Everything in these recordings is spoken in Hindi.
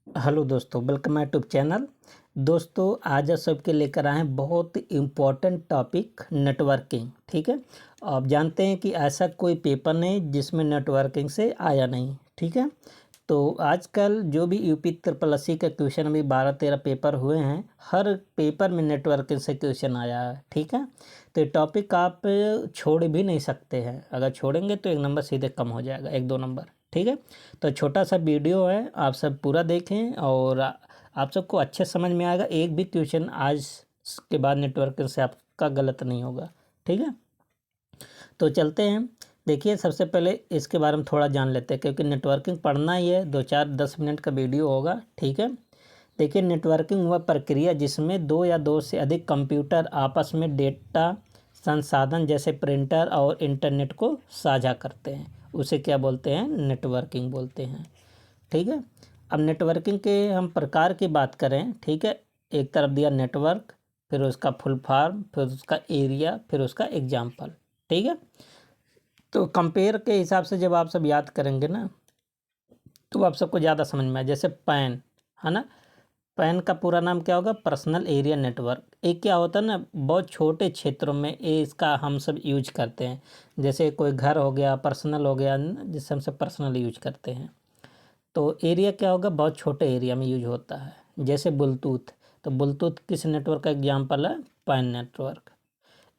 हेलो दोस्तों, वेलकम माय यूट्यूब चैनल। दोस्तों, आज आप सबके लेकर आए हैं बहुत इम्पोर्टेंट टॉपिक नेटवर्किंग। ठीक है, आप जानते हैं कि ऐसा कोई पेपर नहीं जिसमें नेटवर्किंग से आया नहीं। ठीक है, तो आजकल जो भी यूपी ट्रिपल एससी का क्वेश्चन अभी 12-13 पेपर हुए हैं, हर पेपर में नेटवर्किंग से क्वेश्चन आया है। ठीक है, तो ये टॉपिक आप छोड़ भी नहीं सकते हैं। अगर छोड़ेंगे तो 1 नंबर सीधे कम हो जाएगा, 1-2 नंबर। ठीक है, तो छोटा सा वीडियो है, आप सब पूरा देखें और आप सबको अच्छे समझ में आएगा। एक भी क्वेश्चन आज के बाद नेटवर्किंग से आपका गलत नहीं होगा। ठीक है, तो चलते हैं। देखिए, सबसे पहले इसके बारे में थोड़ा जान लेते हैं, क्योंकि नेटवर्किंग पढ़ना ही है। 2-4-10 मिनट का वीडियो होगा। ठीक है, देखिए, नेटवर्किंग वह प्रक्रिया जिसमें दो या दो से अधिक कंप्यूटर आपस में डेटा संसाधन जैसे प्रिंटर और इंटरनेट को साझा करते हैं, उसे क्या बोलते हैं? नेटवर्किंग बोलते हैं। ठीक है, अब नेटवर्किंग के हम प्रकार की बात करें। ठीक है, एक तरफ दिया नेटवर्क, फिर उसका फुल फॉर्म, फिर उसका एरिया, फिर उसका एग्जाम्पल। ठीक है, तो कंपेयर के हिसाब से जब आप सब याद करेंगे ना, तो आप सबको ज़्यादा समझ में आए। जैसे पैन है ना, पैन का पूरा नाम क्या होगा? Personal area network. एक क्या होता है ना, बहुत छोटे क्षेत्रों में ये इसका हम सब यूज करते हैं। जैसे कोई घर हो गया, पर्सनल हो गया, जिससे हम सब पर्सनल यूज करते हैं। तो एरिया क्या होगा? बहुत छोटे एरिया में यूज होता है। जैसे ब्लूटूथ, तो ब्लूटूथ किस नेटवर्क का एग्जाम्पल है? Pan network.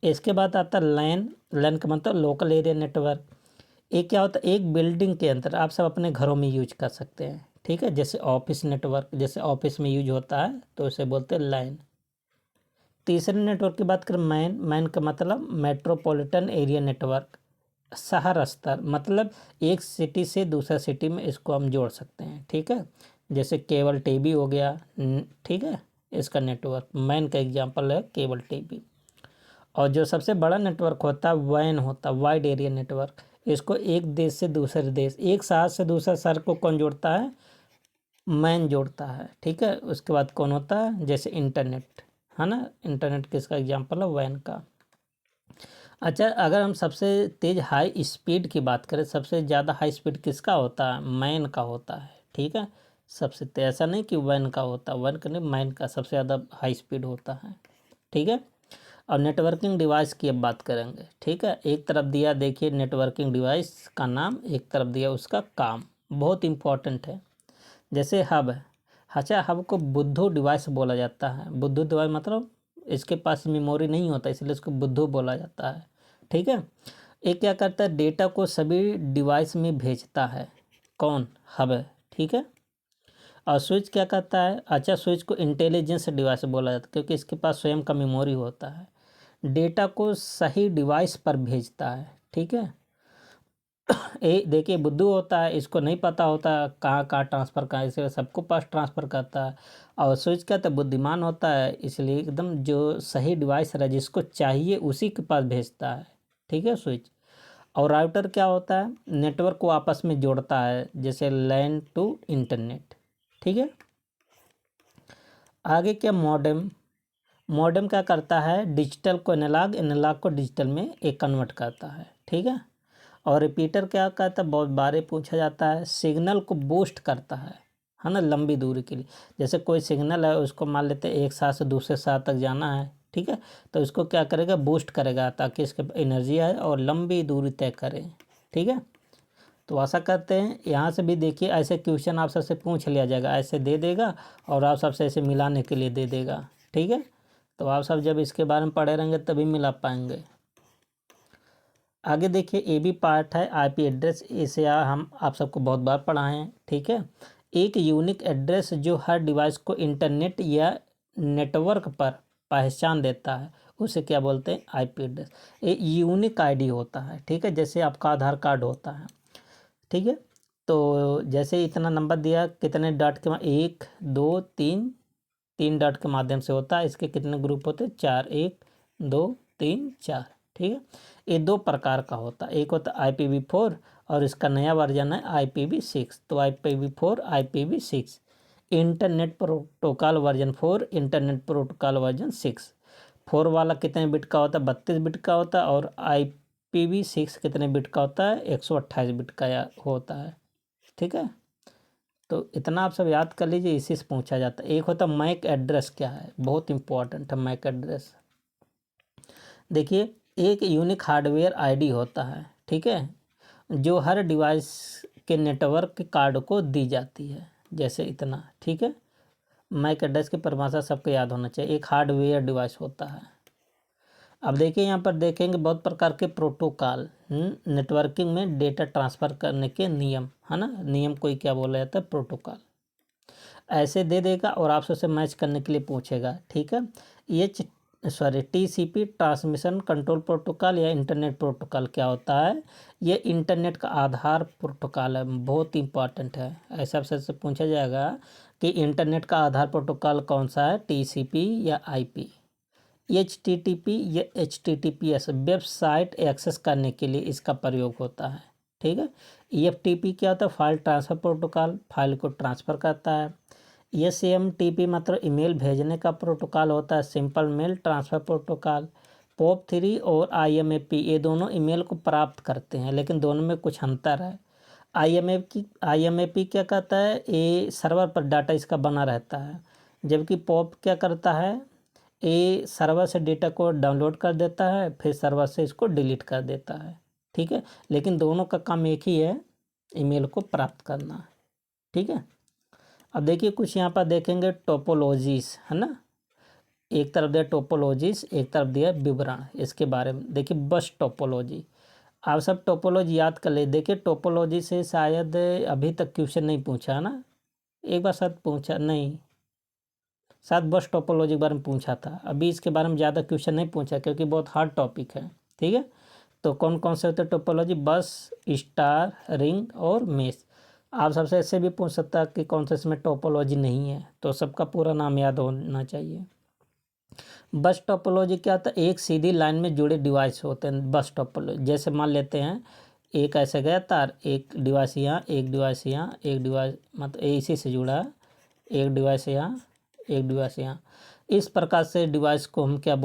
इसके बाद आता है लैन। लैन का मतलब लोकल एरिया नेटवर्क। एक क्या होता है? एक बिल्डिंग के अंदर आप सब अपने घरों में यूज कर सकते हैं। ठीक है, जैसे ऑफिस नेटवर्क, जैसे ऑफिस में यूज होता है तो उसे बोलते हैं लैन। तीसरे नेटवर्क की बात करें, मैन। मैन का मतलब मेट्रोपॉलिटन एरिया नेटवर्क, शहर स्तर, मतलब एक सिटी से दूसरा सिटी में इसको हम जोड़ सकते हैं। ठीक है, जैसे केबल टीवी हो गया। ठीक है, इसका नेटवर्क मैन का एग्जांपल है केबल टीवी। और जो सबसे बड़ा नेटवर्क होता है वैन होता है, वाइड एरिया नेटवर्क। इसको एक देश से दूसरे देश, एक शहर से दूसरे शहर को कौन जोड़ता है? मैन जोड़ता है। ठीक है, उसके बाद कौन होता है? जैसे इंटरनेट है ना, इंटरनेट किसका एग्जांपल है? वैन का। अच्छा, अगर हम सबसे तेज हाई स्पीड की बात करें, सबसे ज़्यादा हाई स्पीड किसका होता है? मैन का होता है। ठीक है, सबसे तेज, ऐसा नहीं कि वैन का होता है, वैन का नहीं, मैन का सबसे ज़्यादा हाई स्पीड होता है। ठीक है, और नेटवर्किंग डिवाइस की अब बात करेंगे। ठीक है, एक तरफ दिया, देखिए, नेटवर्किंग डिवाइस का नाम, एक तरफ दिया उसका काम। बहुत इंपॉर्टेंट है। जैसे हब है। अच्छा, हब को बुद्धू डिवाइस बोला जाता है। बुद्धू डिवाइस मतलब इसके पास मेमोरी नहीं होता, इसलिए इसको बुद्धू बोला जाता है। ठीक है, ये क्या करता है? डेटा को सभी डिवाइस में भेजता है। कौन? हब है। ठीक है, और स्विच क्या करता है? अच्छा, स्विच को इंटेलिजेंस डिवाइस बोला जाता है, क्योंकि इसके पास स्वयं का मेमोरी होता है, डेटा को सही डिवाइस पर भेजता है। ठीक है, ये देखिए, बुद्धू होता है, इसको नहीं पता होता कहाँ कहाँ ट्रांसफ़र कहाँ, इसलिए सबको पास ट्रांसफ़र करता है। और स्विच क्या, तो बुद्धिमान होता है, इसलिए एकदम जो सही डिवाइस है जिसको चाहिए उसी के पास भेजता है। ठीक है, स्विच। और राउटर क्या होता है? नेटवर्क को आपस में जोड़ता है, जैसे लैन टू इंटरनेट। ठीक है, आगे क्या? मॉडेम। मॉडेम क्या करता है? डिजिटल को एनालॉग, एनालॉग को डिजिटल में एक कन्वर्ट करता है। ठीक है, और रिपीटर क्या करता है? बहुत बार पूछा जाता है, सिग्नल को बूस्ट करता है ना, लंबी दूरी के लिए। जैसे कोई सिग्नल है, उसको मान लेते हैं एक शहर से दूसरे शहर तक जाना है। ठीक है, तो इसको क्या करेगा? बूस्ट करेगा, ताकि इसके एनर्जी आए और लंबी दूरी तय करें। ठीक है, तो आशा करते हैं यहाँ से भी देखिए, ऐसे क्वेश्चन आप सबसे पूछ लिया जाएगा, ऐसे दे देगा और आप सबसे ऐसे मिलाने के लिए दे देगा। ठीक है, तो आप सब जब इसके बारे में पढ़े रहेंगे तभी मिला पाएंगे। आगे देखिए, ए बी पार्ट है आईपी एड्रेस। इसे हम आप सबको बहुत बार पढ़ाए हैं। ठीक है, एक यूनिक एड्रेस जो हर डिवाइस को इंटरनेट या नेटवर्क पर पहचान देता है, उसे क्या बोलते हैं? IP address. एक यूनिक आईडी होता है। ठीक है, जैसे आपका आधार कार्ड होता है। ठीक है, तो जैसे इतना नंबर दिया, कितने डॉट के 1 2 3, 3 डॉट के माध्यम से होता है। इसके कितने ग्रुप होते हैं? 4, 1 2 3 4। ठीक है, ये दो प्रकार का होता है। एक होता है IPv4 और इसका नया वर्जन है IPv6। तो IPv4, IPv6, internet protocol version 4, internet protocol version 6। 4 वाला कितने बिट का होता है? 32 बिट का होता है। और IPv6 कितने बिट का होता है? 128 बिट का होता है। ठीक है, तो इतना आप सब याद कर लीजिए, इसी से पूछा जाता है। एक होता है मैक एड्रेस, क्या है, बहुत इंपॉर्टेंट है मैक एड्रेस। देखिए, एक यूनिक हार्डवेयर आईडी होता है, ठीक है, जो हर डिवाइस के नेटवर्क के कार्ड को दी जाती है, जैसे इतना, ठीक है। मैक एड्रेस की परिभाषा सबको याद होना चाहिए, एक हार्डवेयर डिवाइस होता है। अब देखिए यहाँ पर देखेंगे बहुत प्रकार के प्रोटोकॉल, नेटवर्किंग में डेटा ट्रांसफ़र करने के नियम, है ना, नियम कोई क्या बोला जाता है, प्रोटोकॉल। ऐसे दे देगा और आपसे उसे मैच करने के लिए पूछेगा, ठीक है। ये टीसीपी ट्रांसमिशन कंट्रोल प्रोटोकॉल या इंटरनेट प्रोटोकॉल क्या होता है, ये इंटरनेट का आधार प्रोटोकॉल है, बहुत इंपॉर्टेंट है। ऐसा आपसे पूछा जाएगा कि इंटरनेट का आधार प्रोटोकॉल कौन सा है, टीसीपी या आईपी। एचटीटीपी या एचटीटीपीएस वेबसाइट एक्सेस करने के लिए इसका प्रयोग होता है, ठीक है। ईएफटीपी क्या होता है, फाइल ट्रांसफ़र प्रोटोकॉल, फाइल को ट्रांसफ़र करता है। एसएमटीपी मतलब ईमेल भेजने का प्रोटोकॉल होता है, सिंपल मेल ट्रांसफ़र प्रोटोकॉल। पॉप3 और आईएमएपी ये दोनों ईमेल को प्राप्त करते हैं, लेकिन दोनों में कुछ अंतर है। आईएमएपी क्या कहता है, ये सर्वर पर डाटा इसका बना रहता है, जबकि पॉप क्या करता है, ये सर्वर से डेटा को डाउनलोड कर देता है, फिर सर्वर से इसको डिलीट कर देता है, ठीक है। लेकिन दोनों का काम एक ही है, ईमेल को प्राप्त करना, ठीक है। अब देखिए कुछ यहाँ पर देखेंगे टोपोलॉजीज, है ना, एक तरफ दिया टोपोलॉजीज, एक तरफ दिया विवरण, इसके बारे में देखिए। बस टोपोलॉजी, आप सब टोपोलॉजी याद कर ले। देखिए टोपोलॉजी से शायद अभी तक क्वेश्चन नहीं पूछा ना, एक बार शायद पूछा नहीं, शायद बस टोपोलॉजी के बारे में पूछा था। अभी इसके बारे में ज़्यादा क्वेश्चन नहीं पूछा क्योंकि बहुत हार्ड टॉपिक है, ठीक है। तो कौन कौन से होते हैं टोपोलॉजी, बस, स्टार, रिंग और मेश। आप सबसे ऐसे भी पूछ सकता है कि कौन सा इसमें टोपोलॉजी नहीं है, तो सबका पूरा नाम याद होना चाहिए। बस टोपोलॉजी क्या होता है, एक सीधी लाइन में जुड़े डिवाइस होते हैं बस टोपोलॉजी। जैसे मान लेते हैं एक ऐसे गया तार, एक डिवाइस यहाँ, एक डिवाइस यहाँ, एक डिवाइस मतलब इसी से जुड़ा है, एक डिवाइस यहाँ, एक डिवाइस यहाँ। इस प्रकार से डिवाइस को हम क्या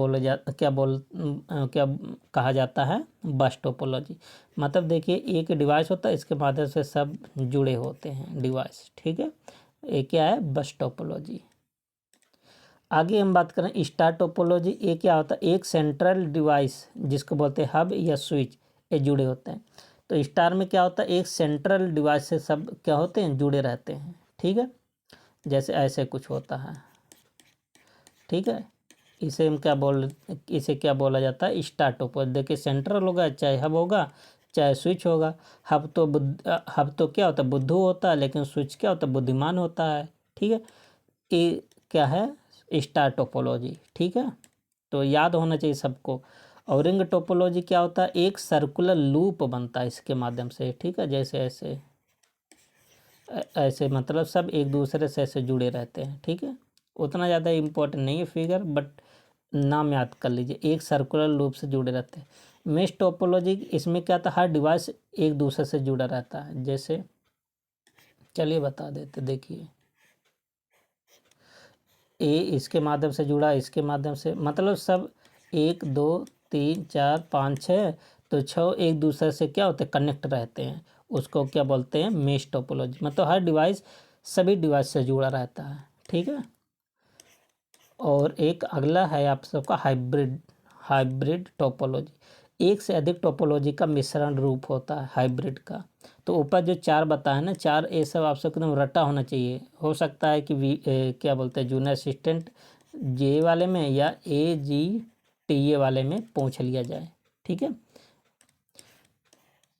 कहा जाता है, बस टोपोलॉजी। मतलब देखिए एक डिवाइस होता है, इसके माध्यम से सब जुड़े होते हैं डिवाइस, ठीक है। ये क्या है, बस टोपोलॉजी। आगे हम बात करें स्टार टोपोलॉजी। ये क्या होता है, एक सेंट्रल डिवाइस जिसको बोलते हैं हब या स्विच, ये जुड़े होते हैं। तो स्टार में क्या होता है, एक सेंट्रल डिवाइस से सब क्या होते हैं, जुड़े रहते हैं, ठीक है। जैसे ऐसे कुछ होता है, ठीक है। इसे क्या बोला जाता है, स्टार टोपोलॉजी। देखिए सेंट्रल होगा, चाहे हब होगा, चाहे स्विच होगा। हब तो क्या होता है, बुद्धू होता है, लेकिन स्विच क्या होता है, बुद्धिमान होता है, ठीक है। ये क्या है, स्टार टोपोलॉजी, ठीक है। तो याद होना चाहिए सबको। और रिंग टोपोलॉजी क्या होता है, एक सर्कुलर लूप बनता है इसके माध्यम से, ठीक है। जैसे ऐसे ऐसे मतलब सब एक दूसरे से ऐसे जुड़े रहते हैं, ठीक है। उतना ज़्यादा इम्पोर्टेंट नहीं है फिगर, बट नाम याद कर लीजिए, एक सर्कुलर लूप से जुड़े रहते हैं। मेश टोपोलॉजी, इसमें क्या था, हर डिवाइस एक दूसरे से जुड़ा रहता है। जैसे चलिए बता देते, देखिए ए इसके माध्यम से जुड़ा, इसके माध्यम से, मतलब सब 1 2 3 4 5 6, तो 6 एक दूसरे से क्या होते हैं, कनेक्ट रहते हैं। उसको क्या बोलते हैं, मेश टोपोलॉजी। मतलब हर डिवाइस सभी डिवाइस से जुड़ा रहता है, ठीक है। और एक अगला है आप सबका हाइब्रिड टोपोलॉजी। एक से अधिक टोपोलॉजी का मिश्रण रूप होता है हाइब्रिड का। तो ऊपर जो 4 बताए ना, 4 ये सब आप सबको एकदम रटा होना चाहिए। हो सकता है कि क्या बोलते हैं, जूनियर असिस्टेंट जे वाले में या AGTA वाले में पूछ लिया जाए, ठीक है।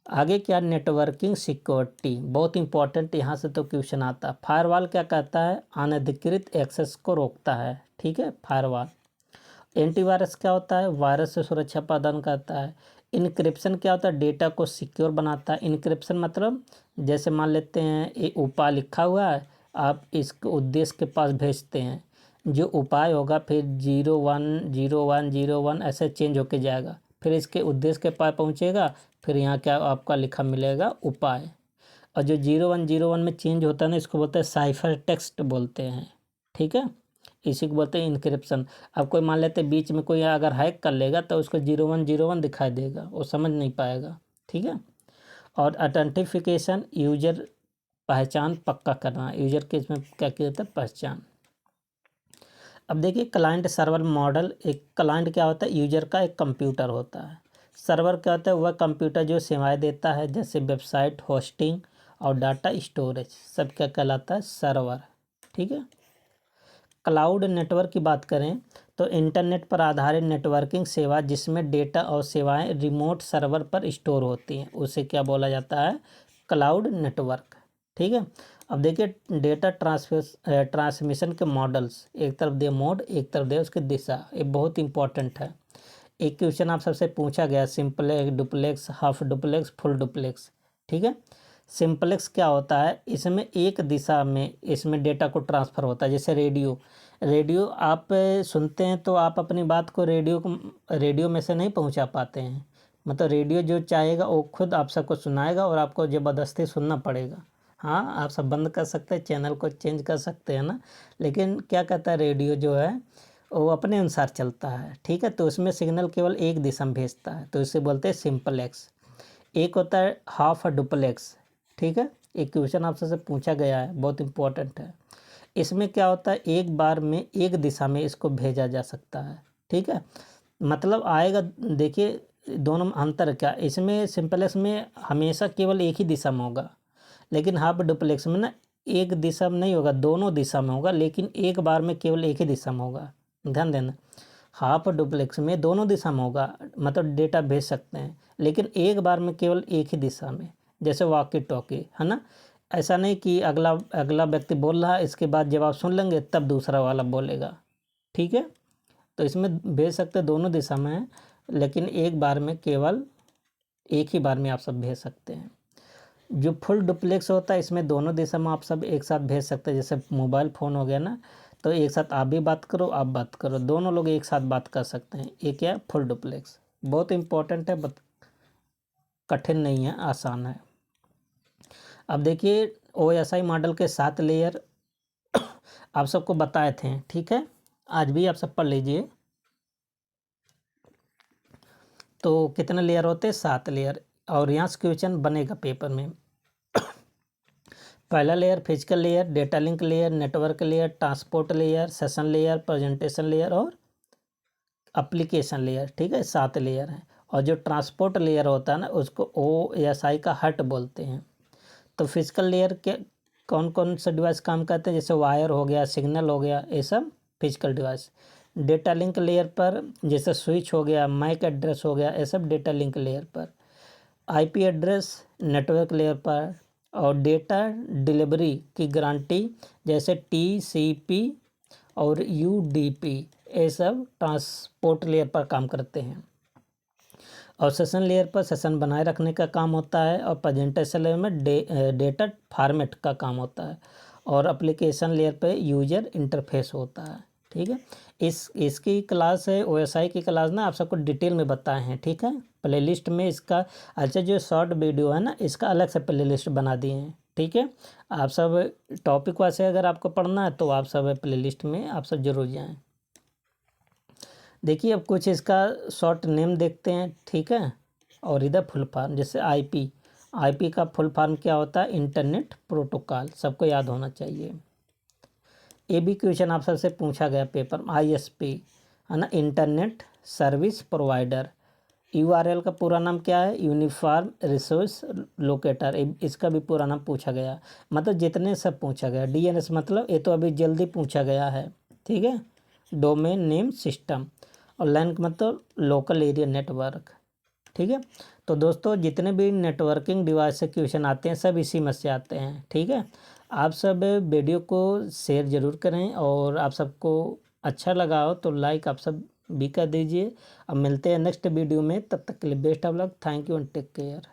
आगे क्या, नेटवर्किंग सिक्योरिटी, बहुत इंपॉर्टेंट, यहाँ से तो क्वेश्चन आता है। फायरवॉल क्या कहता है, अनधिकृत एक्सेस को रोकता है, ठीक है, फायरवॉल। एंटीवायरस क्या होता है, वायरस से सुरक्षा प्रदान करता है। इनक्रिप्शन क्या होता है, डेटा को सिक्योर बनाता है। इनक्रिप्शन मतलब जैसे मान लेते हैं ये उपाय लिखा हुआ है, आप इस उद्देश्य के पास भेजते हैं, जो उपाय होगा फिर 010101 ऐसे चेंज होके जाएगा, फिर इसके उद्देश्य के पास पहुंचेगा, फिर यहाँ क्या आपका लिखा मिलेगा, उपाय। और जो 0101 में चेंज होता है ना, इसको बोलते हैं साइफर टेक्स्ट बोलते हैं, ठीक है। इसी को बोलते हैं इनक्रिप्शन। अब कोई मान लेते बीच में कोई अगर हैक कर लेगा तो उसको 0101 दिखाई देगा, वो समझ नहीं पाएगा, ठीक है। और ऑथेंटिफिकेशन, यूजर पहचान पक्का करना, यूजर के इसमें क्या किया जाता है, पहचान। अब देखिए क्लाइंट सर्वर मॉडल, एक क्लाइंट क्या होता है, यूजर का एक कंप्यूटर होता है। सर्वर क्या होता है, वह कंप्यूटर जो सेवाएं देता है, जैसे वेबसाइट होस्टिंग और डाटा स्टोरेज, सब क्या कहलाता है, सर्वर। ठीक है। क्लाउड नेटवर्क की बात करें तो इंटरनेट पर आधारित नेटवर्किंग सेवा जिसमें डेटा और सेवाएं रिमोट सर्वर पर स्टोर होती हैं, उसे क्या बोला जाता है, क्लाउड नेटवर्क। ठीक है। अब देखिए डेटा ट्रांसमिशन के मॉडल्स, एक तरफ दे मोड, एक तरफ दे उसकी दिशा, ये बहुत इंपॉर्टेंट है। एक क्वेश्चन आप सबसे पूछा गया, simplex, duplex, half duplex, full duplex. ठीक है। सिंपलेक्स क्या होता है, इसमें एक दिशा में इसमें डेटा को ट्रांसफ़र होता है। जैसे रेडियो, रेडियो आप सुनते हैं तो आप अपनी बात को रेडियो में से नहीं पहुंचा पाते हैं, मतलब रेडियो जो चाहेगा वो खुद आप सबको सुनाएगा और आपको ज़बरदस्ती सुनना पड़ेगा। हाँ, आप सब बंद कर सकते हैं, चैनल को चेंज कर सकते हैं ना, लेकिन क्या कहता है, रेडियो जो है वो अपने अनुसार चलता है। ठीक है। तो उसमें सिग्नल केवल एक दिशा में भेजता है, तो इसे बोलते हैं सिंपलेक्स। एक होता है हाफ डुप्लेक्स। ठीक है। एक क्वेश्चन आपसे पूछा गया है, बहुत इंपॉर्टेंट है। इसमें क्या होता है, एक बार में एक दिशा में इसको भेजा जा सकता है। ठीक है। मतलब आएगा, देखिए दोनों में अंतर क्या, इसमें सिंपलेक्स में हमेशा केवल एक ही दिशा में होगा, लेकिन हाफ डुप्लेक्स में ना एक दिशा में नहीं होगा, दोनों दिशा में होगा, लेकिन एक बार में केवल एक ही दिशा में होगा। ध्यान देना, हाफ डुप्लेक्स में दोनों दिशा में होगा, मतलब डेटा भेज सकते हैं, लेकिन एक बार में केवल एक ही दिशा में, जैसे वॉकी टॉकी है ना। ऐसा नहीं कि अगला अगला व्यक्ति बोल रहा है, इसके बाद जब आप सुन लेंगे तब दूसरा वाला बोलेगा। ठीक है। तो इसमें भेज सकते दोनों दिशा में है, लेकिन एक बार में केवल एक ही बार में आप सब भेज सकते हैं। जो फुल डुप्लेक्स होता है, इसमें दोनों दिशा में आप सब एक साथ भेज सकते हैं। जैसे मोबाइल फ़ोन हो गया ना, तो एक साथ आप भी बात करो, आप बात करो, दोनों लोग एक साथ बात कर सकते हैं। ये क्या है, फुल डुप्लेक्स। बहुत इंपॉर्टेंट है, कठिन नहीं है, आसान है। अब देखिए OSI मॉडल के 7 लेयर आप सबको बताए थे। ठीक है। आज भी आप सब पढ़ लीजिए। तो कितने लेयर होते हैं, 7 लेयर, और यहाँ से क्वेश्चन बनेगा पेपर में। पहला layer physical layer, data link layer, network layer, transport layer, session layer, presentation layer और एप्लीकेशन लेयर। ठीक है, 7 लेयर हैं। और जो ट्रांसपोर्ट लेयर होता है ना, उसको OSI का हट बोलते हैं। तो फिजिकल लेयर के कौन कौन सा डिवाइस काम करते हैं, जैसे वायर हो गया, सिग्नल हो गया, ये सब physical device. Data link layer पर जैसे स्विच हो गया, मैक एड्रेस हो गया, ये सब डेटा लिंक लेयर पर। IP एड्रेस नेटवर्क लेयर पर। और डेटा डिलीवरी की गारंटी जैसे TCP और UDP, ये सब ट्रांसपोर्ट लेयर पर काम करते हैं। और सेशन लेयर पर सेशन बनाए रखने का काम होता है। और प्रेजेंटेशन लेयर में डेटा फॉर्मेट का काम होता है। और एप्लीकेशन लेयर पे यूजर इंटरफेस होता है। ठीक है। इसकी क्लास है, OSI की क्लास ना आप सबको डिटेल में बताए हैं। ठीक है। प्लेलिस्ट में इसका, अच्छा जो शॉर्ट वीडियो है ना, इसका अलग से प्लेलिस्ट बना दिए हैं। ठीक है। आप सब टॉपिक वाइज अगर आपको पढ़ना है तो आप सब प्लेलिस्ट में आप सब जरूर जाएँ। देखिए अब कुछ इसका शॉर्ट नेम देखते हैं। ठीक है। और इधर फुल फॉर्म, जैसे IP का फुल फॉर्म क्या होता है, इंटरनेट प्रोटोकॉल, सबको याद होना चाहिए। ये भी क्वेश्चन आप सबसे पूछा गया पेपर में, ISP है ना, इंटरनेट सर्विस प्रोवाइडर। URL का पूरा नाम क्या है, यूनिफॉर्म रिसोर्स लोकेटर, इसका भी पूरा नाम पूछा गया। मतलब जितने सब पूछा गया। DNS मतलब ये तो अभी जल्दी पूछा गया है। ठीक है। Domain name system. और LAN मतलब लोकल एरिया नेटवर्क। ठीक है। तो दोस्तों जितने भी नेटवर्किंग डिवाइस से क्वेश्चन आते हैं सब इसी में से आते हैं। ठीक है। आप सब वीडियो को शेयर ज़रूर करें, और आप सबको अच्छा लगा हो तो लाइक आप सब भी कर दीजिए। अब मिलते हैं नेक्स्ट वीडियो में, तब तक के लिए best of luck, thank you and take care.